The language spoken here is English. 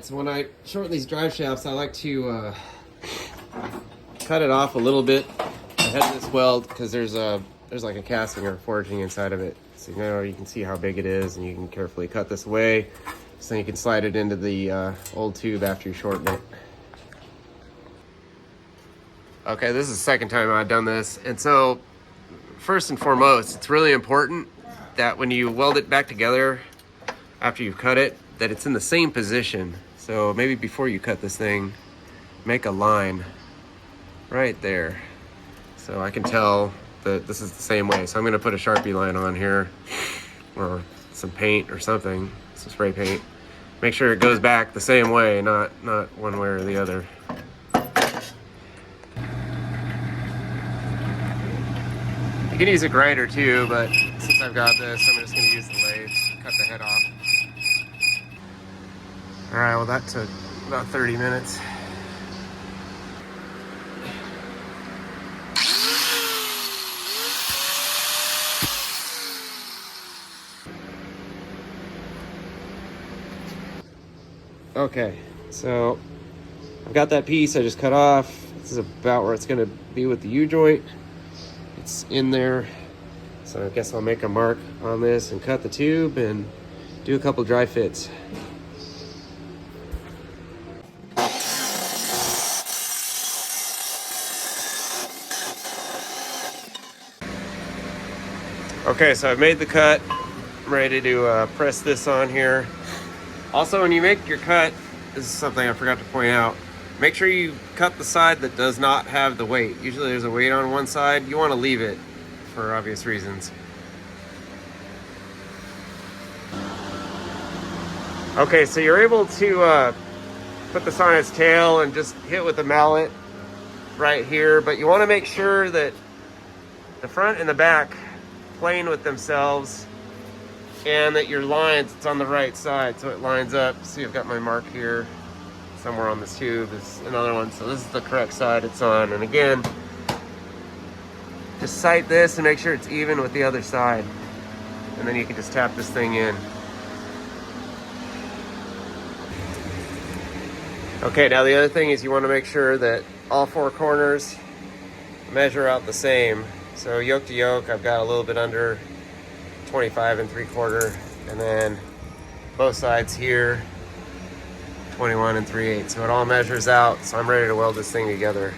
So when I shorten these drive shafts, I like to cut it off a little bit ahead of this weld because there's like a casting or forging inside of it. So you can see how big it is, and you can carefully cut this away so you can slide it into the old tube after you shorten it. Okay, this is the second time I've done this, and so first and foremost, it's really important that when you weld it back together after you've cut it, that it's in the same position. So maybe before you cut this thing, make a line right there. So I can tell that this is the same way. So I'm gonna put a Sharpie line on here, or some paint or something, some spray paint. Make sure it goes back the same way, not one way or the other. You can use a grinder too, but since I've got this, I'm just gonna use the lathe, cut the head off. All right, well that took about 30 minutes. Okay, so I've got that piece I just cut off. This is about where it's gonna be with the U-joint. It's in there. So I guess I'll make a mark on this and cut the tube and do a couple dry fits. Okay, so I've made the cut. I'm ready to press this on here. Also, when you make your cut, this is something I forgot to point out. Make sure you cut the side that does not have the weight. Usually there's a weight on one side. You want to leave it for obvious reasons. Okay, so you're able to put this on its tail and just hit with the mallet right here, but you want to make sure that the front and the back plane with themselves, and that your lines, it's on the right side so it lines up. See, I've got my mark here. Somewhere on this tube is another one. So this is the correct side it's on. And again, just sight this and make sure it's even with the other side. And then you can just tap this thing in. Okay, now the other thing is you want to make sure that all four corners measure out the same. So yoke to yoke, I've got a little bit under 25 3/4, and then both sides here 21 3/8. So it all measures out. So I'm ready to weld this thing together.